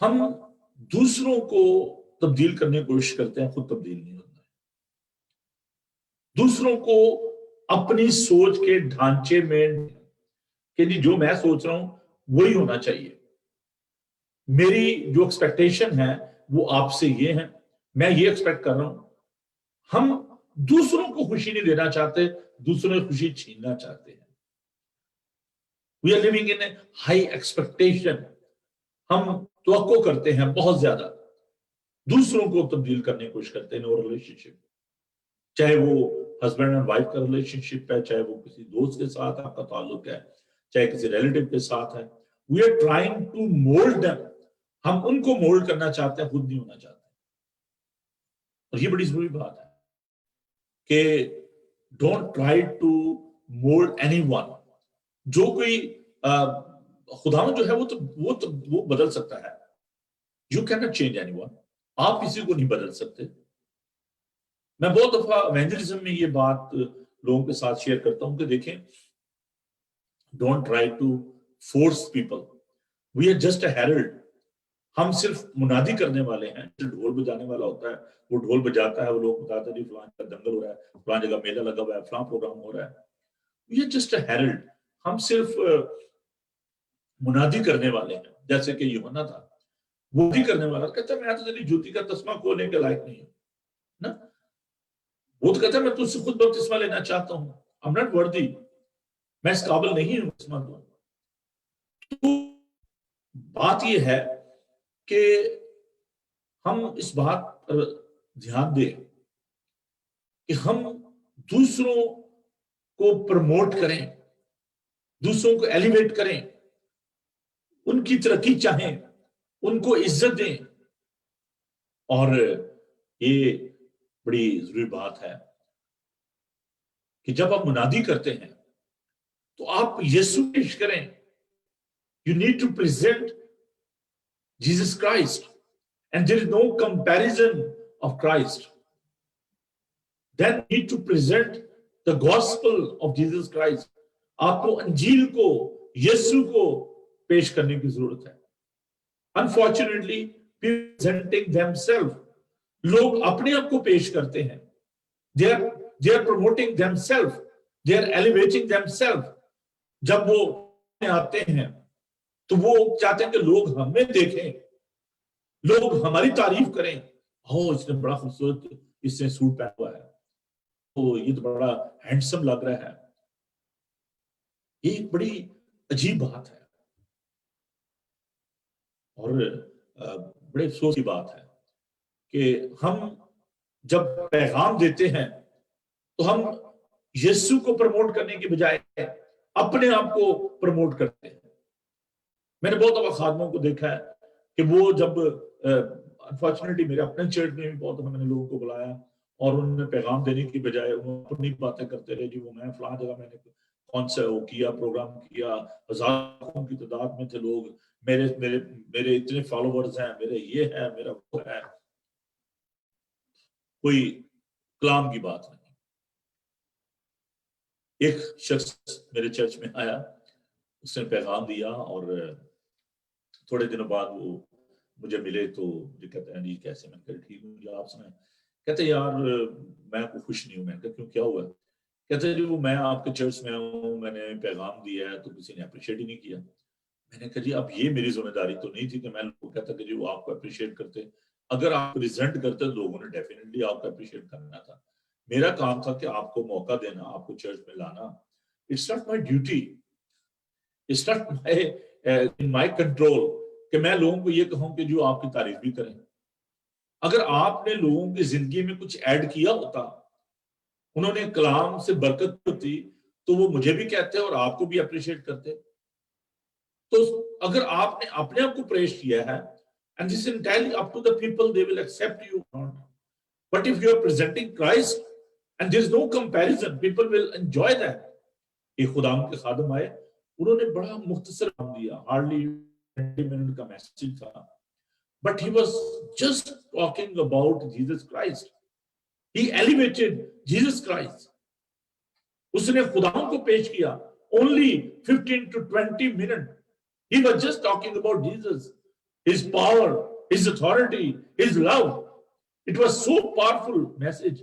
ہم دوسروں کو تبدیل کرنے کی کوشش کرتے ہیں, خود تبدیل نہیں ہوتا. دوسروں کو اپنی سوچ کے ڈھانچے میں کہ جی جو میں سوچ رہا ہوں وہی ہونا چاہیے, میری جو ایکسپیکٹیشن ہے وہ آپ سے یہ ہے, میں یہ ایکسپیکٹ کر رہا ہوں. ہم دوسروں کو خوشی نہیں دینا چاہتے, دوسروں کی خوشی چھیننا چاہتے ہیں. We are living in a high expectation. ہم توقع کرتے ہیں بہت زیادہ, دوسروں کو تبدیل کرنے کی کوشش کرتے ہیں in our relationship. چاہے وہ ہسبینڈ اینڈ وائف کا ریلیشن شپ ہے, چاہے وہ کسی دوست کے ساتھ آپ کا تعلق ہے, چاہے کسی ریلیٹو کے ساتھ ہے. We are trying to mold them. ہم ان کو مولڈ کرنا چاہتے ہیں, خود نہیں ہونا چاہتے. اور یہ بڑی ضروری بات ہے کہ don't try to mould anyone. جو کوئی خداوند جو ہے وہ بدل سکتا ہے. You can not change anyone. آپ کسی کو نہیں بدل سکتے. میں بہت دفعہ ایونجلزم میں یہ بات لوگوں کے ساتھ شیئر کرتا ہوں کہ دیکھیں, don't try to force people. We are just a herald. ہم صرف منادی کرنے والے ہیں. ڈھول بجانے والا ہوتا ہے, وہ ڈھول بجاتا ہے, وہ لوگ بتاتے ہیں جی فلاں جگہ دنگل ہو رہا ہے, فلاں جگہ میلہ لگا ہوا ہے, فلاں پروگرام ہو رہا ہے. We are just a herald. ہم صرف منادی کرنے والے ہیں. جیسے کہ یوحنا تھا, وہ بھی کرنے والا, کہتا ہے میں تو تیری جوتی کا تسمہ کھولنے کے لائق نہیں ہوں نا. وہ تو کہتا ہے میں تجھ سے خود بپتسمہ لینا چاہتا ہوں. I'm not worthy. میں اس قابل نہیں ہوں بپتسمہ دوں. تو بات یہ ہے کہ ہم اس بات پر دھیان دیں کہ ہم دوسروں کو پروموٹ کریں, دوسروں کو ایلیویٹ کریں, ان کی ترقی چاہیں, ان کو عزت دیں. اور یہ بڑی ضروری بات ہے کہ جب آپ منادی کرتے ہیں تو آپ یسوع پیش کریں. You need to present Jesus Christ and there is no comparison of Christ. Then you need to present the gospel of Jesus Christ. آپ کو انجیل کو, یسوع کو پیش کرنے کی ضرورت ہے. Unfortunately presenting themselves. لوگ اپنے آپ کو پیش کرتے ہیں. they are promoting themselves. they are elevating themselves. جب وہ آتے ہیں تو وہ چاہتے ہیں کہ لوگ ہمیں دیکھیں, لوگ ہماری تعریف کریں. اس نے بڑا خوبصورت اس نے سوٹ پہنا ہوا ہے, یہ تو بڑا ہینڈسم لگ رہا ہے. یہ ایک بڑی عجیب بات ہے اور بڑے افسوس کی بات ہے کہ ہم جب پیغام دیتے ہیں تو ہم یسوع کو پروموٹ کرنے کی بجائے اپنے آپ کو پروموٹ کرتے ہیں. میں نے بہت دفعہ خادموں کو دیکھا ہے کہ وہ جب انفارچونیٹلی میرے اپنے چرچ میں بھی بہت دفعہ میں نے لوگوں کو بلایا اور انہوں نے پیغام دینے کی بجائے انہوں نے اپنی باتیں کرتے رہے. جی وہ میں فلاں جگہ میں نے کون سا وہ کیا, پروگرام کیا, ہزاروں کی تعداد میں تھے لوگ, میرے اتنے فالوورز ہیں, میرے یہ ہے, میرا وہ ہے. کوئی کلام کی بات نہیں. ایک شخص میرے چرچ میں آیا, اس نے پیغام دیا اور تھوڑے دنوں بعد وہ مجھے ملے تو مجھے کہتے ہیں جی کیسے. میں کہا ٹھیک ہوں, آپ سنائیں. کہتے یار میں کو خوش نہیں ہوں. میں کہا کیوں, کیا ہوا؟ کہتے جی وہ میں آپ کے چرچ میں ہوں, میں نے پیغام دیا ہے تو کسی نے اپریشیٹ ہی نہیں کیا. میں نے کہا جی اب یہ میری ذمہ داری تو نہیں تھی کہ میں لوگوں کو کہتا کہ جی وہ آپ کو اپریشیٹ کرتے. اگر آپ پریزنٹ کرتے تو لوگوں نے ڈیفینیٹلی آپ کو اپریشیٹ کرنا تھا. میرا کام تھا کہ آپ کو موقع دینا, آپ کو چرچ میں لانا. It's not my duty, it's not in my control کہ میں لوگوں کو یہ کہوں کہ جو آپ کی تعریف بھی کریں. اگر آپ نے لوگوں کی زندگی میں کچھ ایڈ کیا ہوتا, انہوں نے کلام سے برکت ہوتی, تو وہ مجھے بھی کہتے اور آپ کو بھی اپریشیٹ کرتے. تو اگر آپ نے اپنے آپ کو پریش کیا ہے, and this is entirely up to the people, they will accept you or not. But if you are presenting Christ and there is no comparison, people will enjoy that. ایک خداوند کے خادم آئے, انہوں نے بڑا مختصر کام دیا, hardly 20 منٹ کا میسج تھا, but he was just talking about Jesus Christ. He elevated Jesus Christ. اس نے خداوند کو پیش کیا. Only 15 to 20 minutes. He was just talking about Jesus. His power, His authority, His love. It was so powerful message.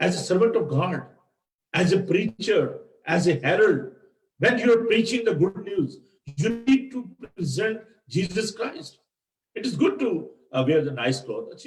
as a servant of God, as a preacher, as a herald, when you are preaching the good news, you need to present Jesus Christ. It is good to wear the nice clothes,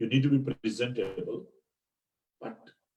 You need to be presentable, but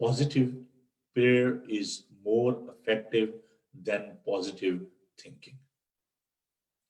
Positive prayer is more effective than positive thinking.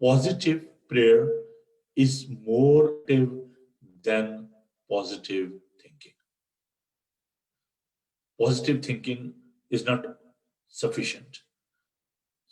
Positive prayer is more effective than positive thinking. Positive thinking is not sufficient.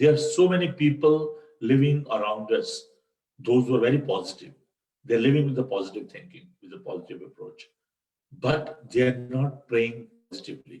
There are so many people living around us, those who are very positive. They're living with a positive thinking, with a positive approach, but they are not praying positively.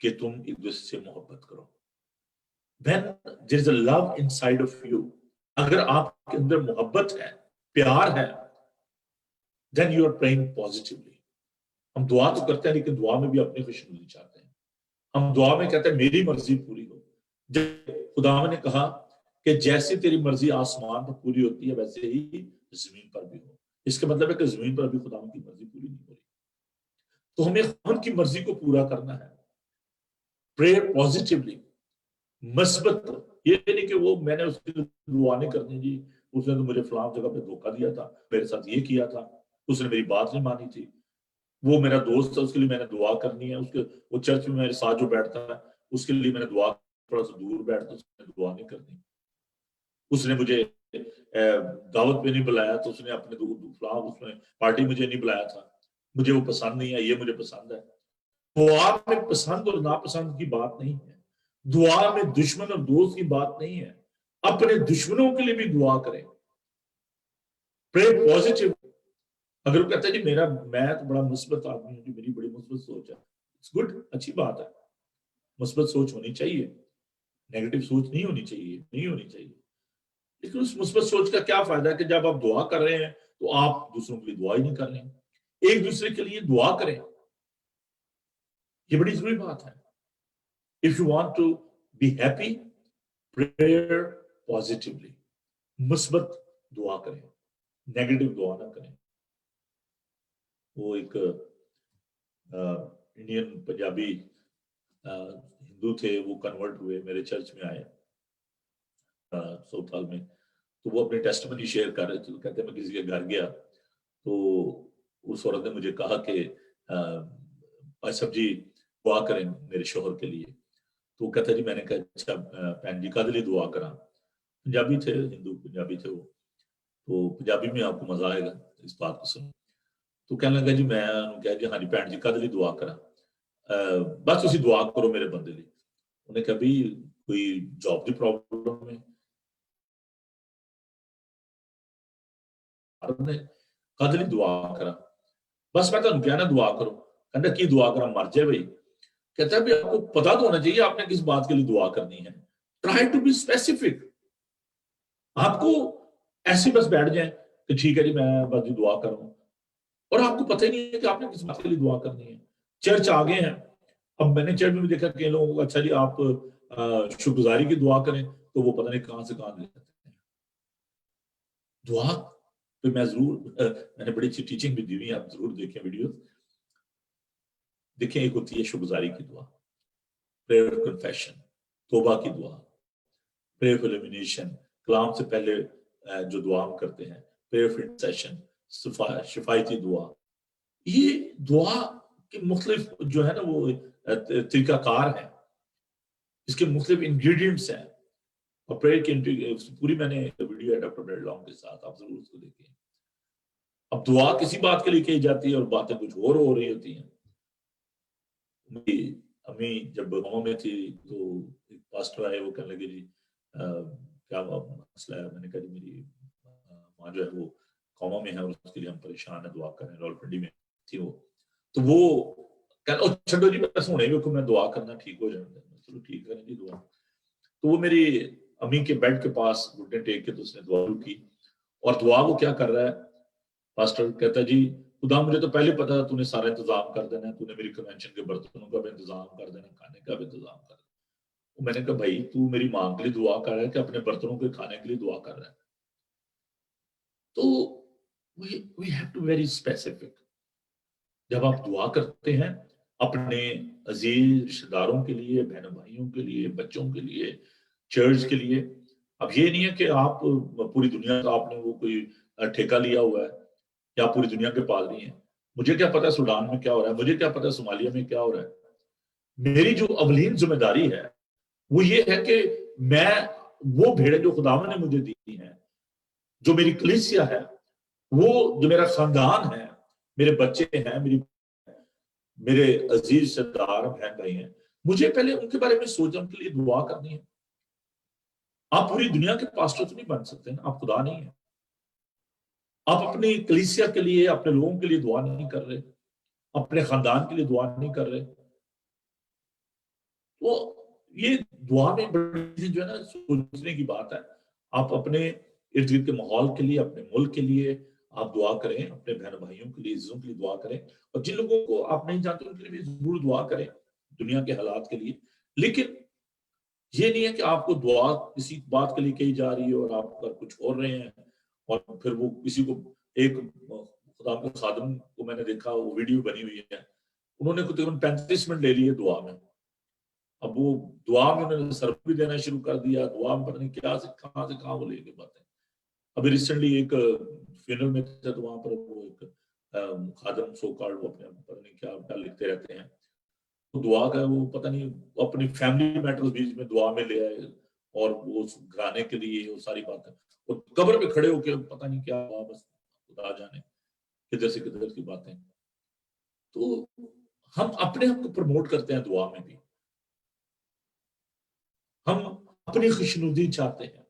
کہ تم ایک دوسرے سے محبت کرو. When there is a love inside of you, اگر آپ کے اندر محبت ہے, پیار ہے, then you are praying positively. ہم دعا تو کرتے ہیں لیکن دعا میں بھی اپنی خوشنودی چاہتے ہیں. ہم دعا میں کہتے ہیں میری مرضی پوری ہو. جب خدا نے کہا کہ جیسے تیری مرضی آسمان پر پوری ہوتی ہے ویسے ہی زمین پر بھی ہو, اس کا مطلب ہے کہ زمین پر بھی خدا کی مرضی پوری نہیں ہو رہی. تو ہمیں خدا کی مرضی کو پورا کرنا ہے. پریئر پازیٹیولی, مثبت. یہ نہیں کہ وہ میں نے اس کی دعا نہیں کرنی جی, اس نے تو مجھے فلاں جگہ پہ دھوکہ دیا تھا, میرے ساتھ یہ کیا تھا, اس نے میری بات نہیں مانی تھی, وہ میرا دوست تھا اس کے لیے میں نے دعا کرنی ہے, اس کے وہ چرچ میں میرے ساتھ جو بیٹھتا ہے اس کے لیے میں نے دعا, تھوڑا سا دور بیٹھتا اس نے دعا نہیں کرنی. اس نے مجھے دعوت پہ نہیں بلایا تو اس نے اپنے فلاں اس میں پارٹی مجھے نہیں بلایا تھا, مجھے وہ پسند نہیں ہے, یہ مجھے پسند ہے. دعا میں پسند اور ناپسند کی بات نہیں ہے. دعا میں دشمن اور دوست کی بات نہیں ہے. اپنے دشمنوں کے لیے بھی دعا کریں. پرے پازیٹیو. اگر وہ کہتا ہے جی میں تو بڑا مثبت آدمی ہوں, میری بڑی مثبت سوچ ہے, اٹس گڈ, اچھی بات ہے, مثبت سوچ ہونی چاہیے, نیگیٹو سوچ نہیں ہونی چاہیے. لیکن اس مثبت سوچ کا کیا فائدہ ہے کہ جب آپ دعا کر رہے ہیں تو آپ دوسروں کے لیے دعا ہی نہیں کر رہے ہیں. ایک دوسرے کے لیے دعا کریں, یہ بڑی ضروری بات ہے. If you want to be happy, prayer positively. مثبت دعا کریں, نیگیٹو دعا نہ کریں. وہ ایک انڈین پنجابی ہندو تھے, وہ کنورٹ ہوئے, میرے چرچ میں آئے سوتال میں. تو وہ اپنی ٹیسٹمنی شیئر کر رہے تھے. تو کہتے ہیں میں کسی کے گھر گیا تو اس عورت نے مجھے کہا کہ بھائی صاحب جی دعا کریں میرے شوہر کے لیے. تو وہ کہتا جی میں نے کہا اچھا بہن جی کدے لیے دعا کرا. پنجابی تھے, ہندو پنجابی تھے وہ, تو پنجابی میں آپ کو مزہ آئے گا اس بات کو سن. تو کہنے لگا جی میں کہا جی ہاں جی بہن جی کدے لیے دعا کرا, بس تسی دعا کرو میرے بندے لیے. انہیں کہا بھی کوئی جاب دی پرابلم ہے, کدے لیے دعا کرا, بس میں تمہیں کہنا دعا کرو. کہنا کی دعا کرا, مر جائے بھائی. کہتا ہے بھی آپ کو پتا تو ہونا چاہیے آپ نے کس بات کے لیے دعا کرنی ہے. Try to be specific. آپ کو ایسے بس بیٹھ جائیں کہ ٹھیک ہے جی میں بس جی دعا کروں, اور آپ کو پتہ ہی نہیں ہے کہ آپ نے کس بات کے لیے دعا کرنی ہے. چرچ آ گئے ہیں, اب میں نے چرچ میں بھی دیکھا کہ لوگوں کو اچھا جی آپ شکر گزاری کی دعا کریں, تو وہ پتہ نہیں کہاں سے کہاں لے جاتے ہیں. دعا تو میں نے بڑی اچھی ٹیچنگ بھی دی ہوئی ہے, آپ ضرور دیکھیں ویڈیوز دیکھیں. ایک ہوتی ہے شکر گزاری کی دعا, پریئر آف کنفیشن, توبہ کی دعا, پریئر آف ایلیمینیشن, کلام سے پہلے جو دعا ہم کرتے ہیں, پریئر آف انٹرسیشن, شفایتی دعا. یہ دعا کے مختلف جو ہے نا وہ طریقہ کار ہیں, اس کے مختلف انگریڈینٹس ہیں. اور پریئر کی پوری میں نے ویڈیو ہے ڈاکٹر بریڈ لانگ کے ساتھ, آپ ضرور اس کو دیکھیں. اب دعا کسی بات کے لیے کہی جاتی ہے اور باتیں کچھ اور ہو رہی ہوتی ہیں. امی جب گاؤں میں تھی تو ایک پاسٹر آئے, وہ کہنے لگے جی کیا مسئلہ ہے. میں نے کہا جی میری ماں جو ہے وہ قوما میں ہے اور اس کے لیے ہم پریشان ہیں, دعا کریں. راولپنڈی میں تھی وہ, تو وہ چھڈو جی بس ہونے بھی میں دعا کرنا ٹھیک ہو جائے. چلو ٹھیک کریں جی دعا. تو وہ میری امی کے بیڈ کے پاس گھٹنے ٹیک کے تو اس نے دعا کی, اور دعا وہ کیا کر رہا ہے, پاسٹر کہتا ہے جی خدا مجھے تو پہلے پتا تھا تو نے سارا انتظام کر دینا ہے, تو نے میری کنونشن کے برتنوں کا بھی انتظام کر دینا, کھانے کا بھی انتظام کر دینا. میں نے کہا بھائی تو میری ماں کے لیے دعا کر رہا ہے کہ اپنے برتنوں کے کھانے کے لیے دعا کر رہا ہے. تو we have to very specific. جب آپ دعا کرتے ہیں اپنے عزیز رشتہ داروں کے لیے, بہن بھائیوں کے لیے, بچوں کے لیے, چرچ کے لیے, اب یہ نہیں ہے کہ آپ پوری دنیا کا آپ نے وہ کوئی ٹھیکہ لیا ہوا ہے یا پوری دنیا کے پادری ہیں. مجھے کیا پتا سوڈان میں کیا ہو رہا ہے, مجھے کیا پتا صومالیہ میں کیا ہو رہا ہے. میری جو اولین ذمہ داری ہے وہ یہ ہے کہ میں وہ بھیڑیں جو خداوند نے مجھے دی ہیں, جو میری کلیسیا ہے, وہ جو میرا خاندان ہے, میرے بچے ہیں, میرے عزیز رشتہ دار بہن بھائی ہیں, مجھے پہلے ان کے بارے میں سوچنا, ان کے لیے دعا کرنی ہے. آپ پوری دنیا کے پاسٹر تو نہیں بن سکتے نا, آپ خدا نہیں ہیں. آپ اپنی کلیسیا کے لیے, اپنے لوگوں کے لیے دعا نہیں کر رہے, اپنے خاندان کے لیے دعا نہیں کر رہے. تو یہ دعا میں بڑی جو ہے نا سوچنے کی بات ہے. آپ اپنے ارد گرد کے ماحول کے لیے، اپنے ملک کے لیے آپ دعا کریں، اپنے بہن بھائیوں کے لیے، عزیزوں کے لیے دعا کریں، اور جن لوگوں کو آپ نہیں جانتے ان کے لیے بھی ضرور دعا کریں دنیا کے حالات کے لیے. لیکن یہ نہیں ہے کہ آپ کو دعا کسی بات کے لیے کہی جا رہی ہے اور آپ کچھ اور رہے ہیں، اور پھر وہ کسی کو ایک خدا کے خادم کو میں نے دیکھا، وہ ویڈیو بنی ہوئی ہے، انہوں نے تقریباً 35 منٹ لے لیے دعا میں. اب وہ دعا میں انہوں نے سر بھی دینا شروع کر دیا، دعا میں پتہ نہیں کیا سے کہاں وہ لے کے باتیں. ابھی ریسنٹلی ایک فینل میں تھا تو وہاں پر وہ ایک خادم سو کارڈ وہ اپنے پتہ نہیں کیا لکھتے رہتے ہیں، تو دعا کا وہ پتہ نہیں اپنی فیملی میٹرز بیچ میں دعا میں لے آئے، اور وہ گھرانے کے لیے وہ ساری باتیں، اور قبر پہ کھڑے ہو کے پتہ نہیں کیا ہوا، بس خدا جانے کدھر سے کدھر کی باتیں. تو ہم اپنے آپ کو پروموٹ کرتے ہیں دعا میں بھی، ہم اپنی خوشنودی چاہتے ہیں.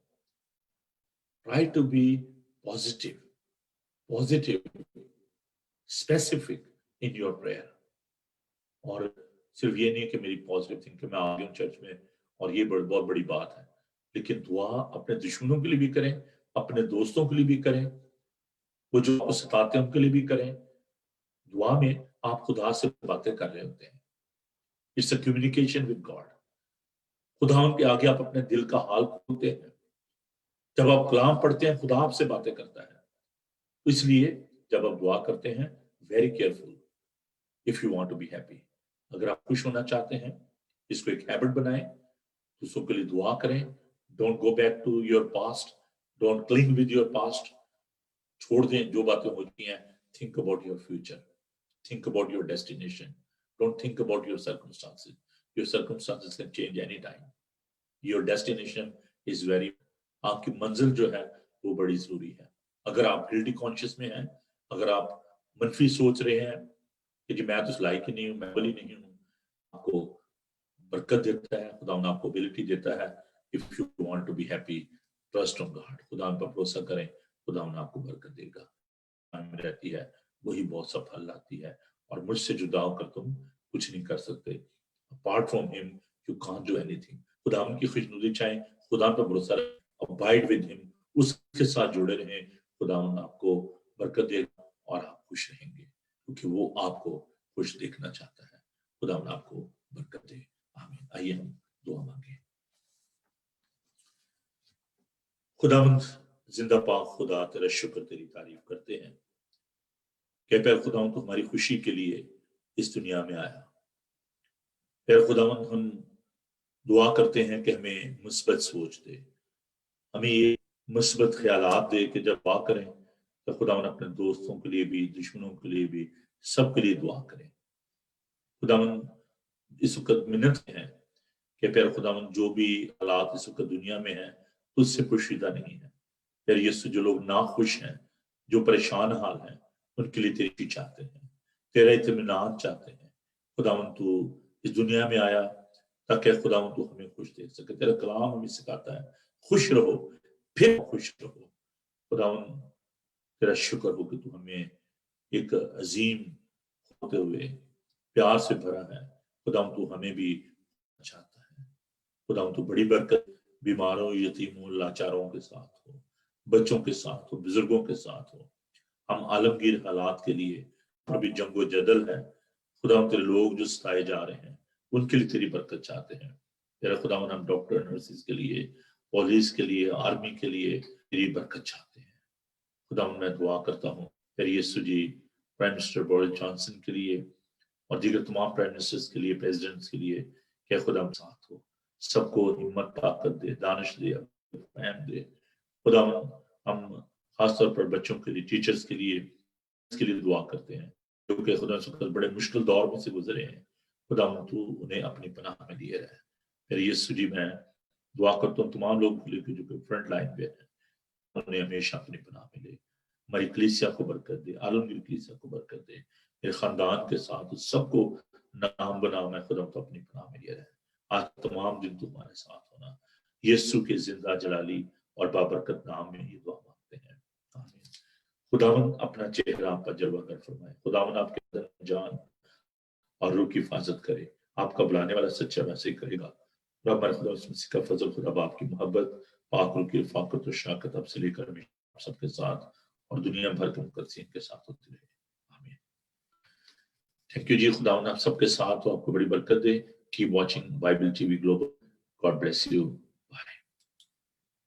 Try to be positive, specific in your prayer. اور صرف یہ نہیں کہ میری پازیٹیو تھنک کہ میں آ گیا ہوں چرچ میں اور یہ بہت بڑی بات ہے، لیکن دعا اپنے دشمنوں کے لیے بھی کریں، اپنے دوستوں کے لیے بھی کریں، وہ جو آپ کو ستاتے ہیں ان کے لیے بھی کریں. دعا میں آپ خدا سے باتیں کر رہے ہوتے ہیں. It's a communication with God. خدا ان کے آگے آپ اپنے دل کا حال کھولتے ہیں. جب آپ کلام پڑھتے ہیں خدا آپ سے باتیں کرتا ہے. اس لیے جب آپ دعا کرتے ہیں very careful if you want to be happy. اگر آپ خوش ہونا چاہتے ہیں اس کو ایک ہیبٹ بنائیں، دوسروں کے لیے دعا کریں. Don't go back to your past, don't cling with your past. چھوڑ دیں جو باتیں ہو چکی ہیں. Think about your future, think about your destination. Don't think about your circumstances. Your circumstances can change any time. Your destination is very, آپ کی منزل جو ہے وہ بڑی ضروری ہے. اگر آپ گلٹی کانشیس میں ہیں، اگر آپ منفی سوچ رہے ہیں کہ جی میں تو اس لائق ہی نہیں ہوں، میں بلی نہیں ہوں، آپ کو برکت دیتا ہے خدا، آپ کو ابیلٹی دیتا ہے. if you want to be happy trust on God. خدا پر بھروسہ کریں، خدا آپ کو برکت دے گا. میں رہتی ہے وہی بہت سا پھل لاتی ہے، اور مجھ سے جدا ہو کر تم کچھ نہیں کر سکتے. apart from him you can't do anything. خدا ان کی خوشنودی چاہیں، خدا پر بھروسہ رہیں، abide with him، اس کے ساتھ جڑے رہیں. خدا آپ کو برکت دے گا اور آپ خوش رہیں گے کیونکہ وہ آپ کو خوش دیکھنا چاہتا ہے. خدا آپ کو برکت دے. آمین. آئیے ہم دعا مانگیں. خداوند زندہ پاک خدا، تیرا شکر، تیری تعریف کرتے ہیں کہ پیر خداوند تو ہماری خوشی کے لیے اس دنیا میں آیا. پیر خداوند ہم دعا کرتے ہیں کہ ہمیں مثبت سوچ دے، ہمیں یہ مثبت خیالات دے کہ جب دعا کریں تو خداوند اپنے دوستوں کے لیے بھی، دشمنوں کے لیے بھی، سب کے لیے دعا کریں. خداوند اس وقت منت ہیں کہ پیر خداوند جو بھی حالات اس وقت دنیا میں ہیں اس سے پوشیدہ نہیں ہے. پھر یسوع جو لوگ ناخوش ہیں، جو پریشان حال ہیں، ان کے لیے تیری چاہتے ہیں، تیرا اطمینان چاہتے ہیں. خداوند تو اس دنیا میں آیا تاکہ خداوند تو ہمیں خوش دیکھ سکے. تیرا کلام ہمیں سکھاتا ہے خوش رہو پھر خوش رہو. خداوند تیرا شکر ہو کہ تو ہمیں ایک عظیم ہوتے ہوئے پیار سے بھرا ہے. خداوند تو ہمیں بھی چاہتا ہے. خداوند تو بڑی برکت بیماروں، یتیموں، لاچاروں کے ساتھ ہو، بچوں کے ساتھ ہو، بزرگوں کے ساتھ ہو. ہم عالمگیر حالات کے لیے ابھی جنگ و جدل ہے. خداوند تیرے لوگ جو ستائے جا رہے ہیں ان کے لیے تیری برکت چاہتے ہیں. تیرا خداوند ہم ڈاکٹر، نرسز کے لیے، پولیس کے لیے، آرمی کے لیے تیری برکت چاہتے ہیں. خداوند میں دعا کرتا ہوں تیری یسوع g prime minister Boris Johnson کے لیے اور دیگر تمام پرائم منسٹرز کے لیے، پریزیڈنٹس کے لیے کہ خدا ساتھ ہو. سب کو ہمت، طاقت دے، دانش دے، فہم دے. خداوند ہم خاص طور پر بچوں کے لیے، ٹیچرز کے لیے، اس کے لیے دعا کرتے ہیں جو کہ خدا سے بڑے مشکل دور میں سے گزرے ہیں. خداوند تو انہیں اپنی پناہ میں لیے رہے. پھر یسوع جی میں دعا کرتا ہوں تمام لوگ کے لیے جو کہ فرنٹ لائن پہ ہیں، انہیں ہمیشہ اپنی پناہ میں لے. ہماری کلیسیا کو برکت دے، عالمگیر کلیسیا کو برکت دے. میرے خاندان کے ساتھ سب کو نام بنا میں خدا تو اپنی پناہ میں لیے رہے. آج تمام دن تمہارے ساتھ ہونا. یسوع کے زندہ جلالی اور بابرکت نام میں یہ دعا مانگتے ہیں. آمین. خداوند اپنا چہرہ آپ پر جلوہ گر فرمائے. خداوند آپ کے جان اور روح کی حفاظت کرے. آپ کا بلانے والا سچا ویسے ہی کرے گا. رب ہمارے خدا یسوع مسیح کا فضل، خدا باپ کی محبت، پاک روح کی رفاقت و شراکت اب سے لے کر ہمیشہ آپ سب کے ساتھ اور دنیا بھر کے مقدسین کے ساتھ ہوتی رہے. آمین. تھینک یو جی. خدا آپ سب کے ساتھ ہو، آپ کو بڑی برکت دے. Keep watching Bible T V global. God bless you.